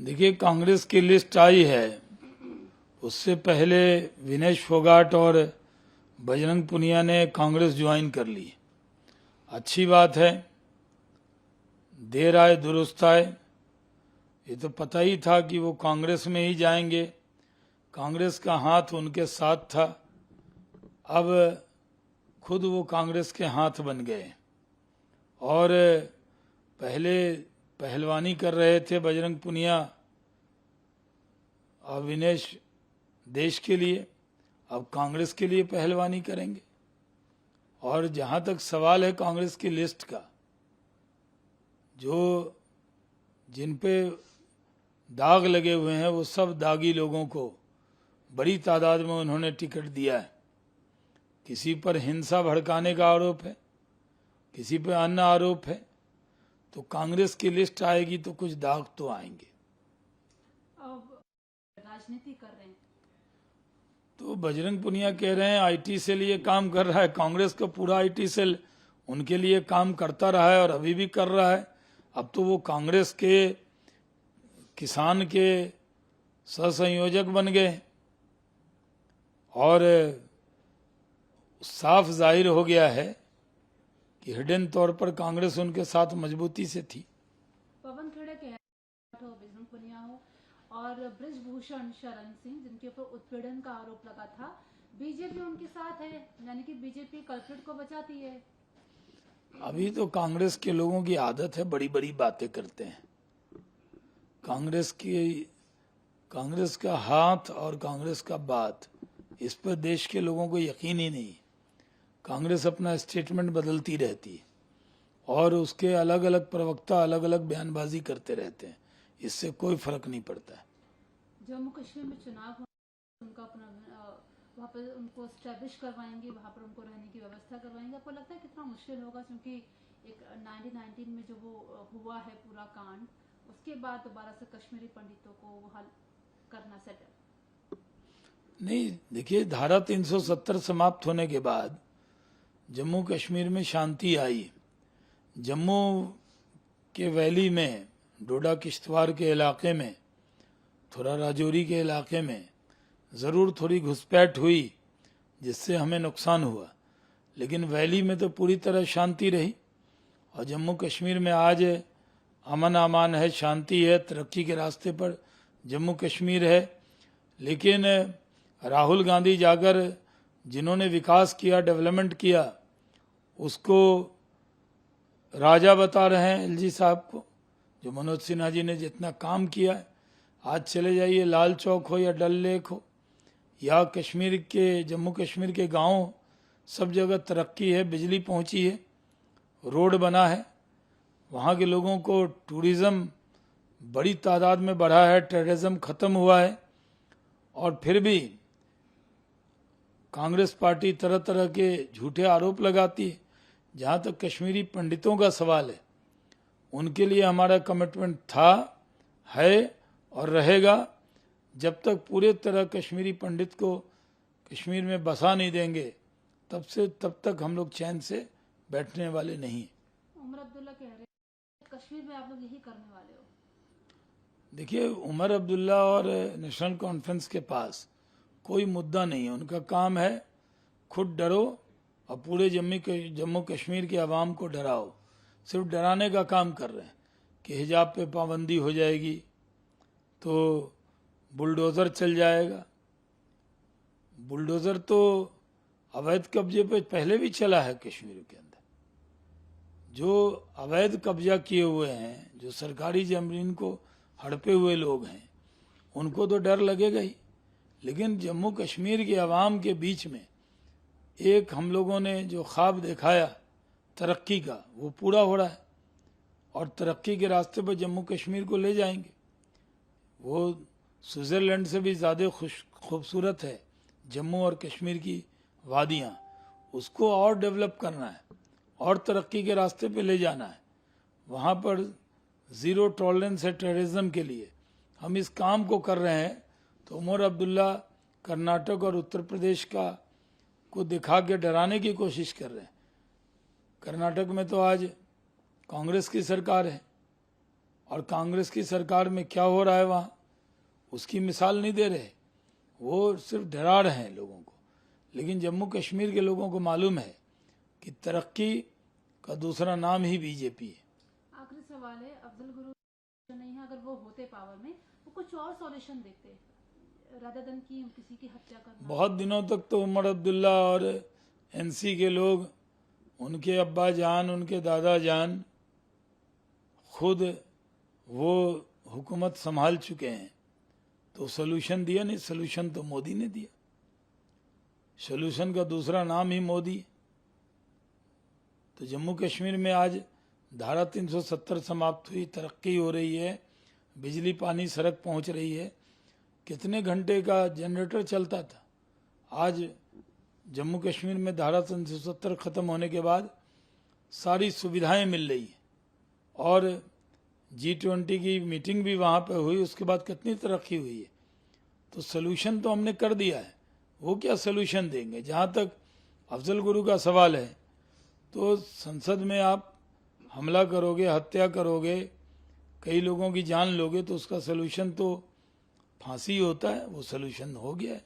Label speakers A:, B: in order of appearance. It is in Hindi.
A: देखिए, कांग्रेस की लिस्ट आई है, उससे पहले विनेश फोगाट और बजरंग पुनिया ने कांग्रेस ज्वाइन कर ली। अच्छी बात है, देर आए दुरुस्त आए। ये तो पता ही था कि वो कांग्रेस में ही जाएंगे, कांग्रेस का हाथ उनके साथ था। अब खुद वो कांग्रेस के हाथ बन गए और पहले पहलवानी कर रहे थे बजरंग पुनिया और विनेश देश के लिए, अब कांग्रेस के लिए पहलवानी करेंगे। और जहां तक सवाल है कांग्रेस की लिस्ट का, जो जिन पे दाग लगे हुए हैं वो सब दागी लोगों को बड़ी तादाद में उन्होंने टिकट दिया है। किसी पर हिंसा भड़काने का आरोप है, किसी पर अन्य आरोप है, तो कांग्रेस की लिस्ट आएगी तो कुछ दाग तो आएंगे।
B: अब राजनीति कर रहे हैं
A: तो बजरंग पुनिया कह रहे हैं आईटी सेल ये काम कर रहा है, कांग्रेस का पूरा आईटी सेल उनके लिए काम करता रहा है और अभी भी कर रहा है। अब तो वो कांग्रेस के किसान के सहसंयोजक बन गए और साफ जाहिर हो गया है कि हिडन तौर पर कांग्रेस उनके साथ मजबूती से थी।
B: पवन खेड़े के हो, बजरंग पुनिया हो और ब्रिजभूषण शरण सिंह, जिनके ऊपर उत्पीड़न का आरोप लगा था, बीजेपी उनके साथ है, यानी कि बीजेपी कल्प्रिट को बचाती है।
A: अभी तो कांग्रेस के लोगों की आदत है, बड़ी बड़ी बातें करते हैं। कांग्रेस का हाथ और कांग्रेस का बात, इस पर देश के लोगों को यकीन ही नहीं। कांग्रेस अपना स्टेटमेंट बदलती रहती है और उसके अलग अलग प्रवक्ता अलग अलग बयानबाजी करते रहते हैं, इससे कोई फर्क नहीं पड़ता है।
B: जम्मू कश्मीर में चुनाव हो, उनका अपना वहाँ पर उनको स्टैब्लिश करवाएंगे, वहाँ पर उनको रहने की व्यवस्था करवाएंगे। आपको लगता है कितना मुश्किल होगा, क्योंकि एक 1919 में जो वो हुआ है पूरा कांड, उसके बाद दोबारा से कश्मीरी पंडितों को वो हल करना सेटल
A: नहीं, देखिए, धारा 370 समाप्त होने के बाद जम्मू कश्मीर में शांति आई। जम्मू के वैली में, डोडा किश्तवाड़ के इलाके में, थोड़ा राजौरी के इलाके में ज़रूर थोड़ी घुसपैठ हुई जिससे हमें नुकसान हुआ, लेकिन वैली में तो पूरी तरह शांति रही। और जम्मू कश्मीर में आज अमन अमान है, शांति है, तरक्की के रास्ते पर जम्मू कश्मीर है। लेकिन राहुल गांधी जाकर जिन्होंने विकास किया, डेवलपमेंट किया, उसको राजा बता रहे हैं एलजी साहब को, जो मनोज सिन्हा जी ने जितना काम किया है। आज चले जाइए, लाल चौक हो या डल लेक हो या कश्मीर के, जम्मू कश्मीर के गांव, सब जगह तरक्की है, बिजली पहुंची है, रोड बना है, वहाँ के लोगों को टूरिज्म बड़ी तादाद में बढ़ा है, टेररिज्म खत्म हुआ है। और फिर भी कांग्रेस पार्टी तरह तरह के झूठे आरोप लगाती है। जहाँ तक कश्मीरी पंडितों का सवाल है, उनके लिए हमारा कमिटमेंट था, है और रहेगा। जब तक पूरे तरह कश्मीरी पंडित को कश्मीर में बसा नहीं देंगे, तब तक हम लोग चैन से बैठने वाले नहीं।
B: उमर अब्दुल्ला कह रहे हैं कश्मीर में आप लोग यही करने वाले हो।
A: देखिए, उमर अब्दुल्ला और नेशनल कॉन्फ्रेंस के पास कोई मुद्दा नहीं है। उनका काम है खुद डरो और पूरे जम्मू कश्मीर के अवाम को डराओ। सिर्फ डराने का काम कर रहे हैं कि हिजाब पे पाबंदी हो जाएगी तो बुलडोज़र चल जाएगा। बुलडोज़र तो अवैध कब्जे पे पहले भी चला है कश्मीर के अंदर। जो अवैध कब्जा किए हुए हैं, जो सरकारी ज़मीन को हड़पे हुए लोग हैं, उनको तो डर लगेगा ही। लेकिन जम्मू कश्मीर के अवाम के बीच में एक हम लोगों ने जो ख्वाब दिखाया तरक्की का, वो पूरा हो रहा है और तरक्की के रास्ते पर जम्मू कश्मीर को ले जाएंगे। वो स्विट्ज़रलैंड से भी ज़्यादा खूबसूरत है जम्मू और कश्मीर की वादियाँ। उसको और डेवलप करना है और तरक्की के रास्ते पे ले जाना है। वहाँ पर ज़ीरो टॉलरेंस है टेररिज्म के लिए। हम इस काम को कर रहे हैं। तो उमर अब्दुल्ला कर्नाटक और उत्तर प्रदेश को दिखा के डराने की कोशिश कर रहे हैं। कर्नाटक में तो आज कांग्रेस की सरकार है और कांग्रेस की सरकार में क्या हो रहा है वहाँ उसकी मिसाल नहीं दे रहे, वो सिर्फ डरा रहे हैं लोगों को। लेकिन जम्मू कश्मीर के लोगों को मालूम है कि तरक्की का दूसरा नाम ही बीजेपी है।
B: आखिरी सवाल है, अफजल गुरु नहीं है, अगर वो होते पावर में वो कुछ और सॉल्यूशन देते रादर देन की किसी की हत्या करना।
A: बहुत दिनों तक तो उमर अब्दुल्ला और एनसी के लोग, उनके अब्बा जान, उनके दादा जान खुद वो हुकूमत संभाल चुके हैं, तो सोल्यूशन दिया नहीं। सोल्यूशन तो मोदी ने दिया, सोल्यूशन का दूसरा नाम ही मोदी है। तो जम्मू कश्मीर में आज धारा 370 समाप्त हुई, तरक्की हो रही है, बिजली पानी सड़क पहुंच रही है। कितने घंटे का जनरेटर चलता था, आज जम्मू कश्मीर में धारा 370 खत्म होने के बाद सारी सुविधाएं मिल रही है। और G20 की मीटिंग भी वहाँ पे हुई, उसके बाद कितनी तरक्की हुई है। तो सोल्यूशन तो हमने कर दिया है, वो क्या सोल्यूशन देंगे। जहाँ तक अफजल गुरु का सवाल है, तो संसद में आप हमला करोगे, हत्या करोगे, कई लोगों की जान लोगे, तो उसका सोल्यूशन तो फांसी होता है, वो सोल्यूशन हो गया है।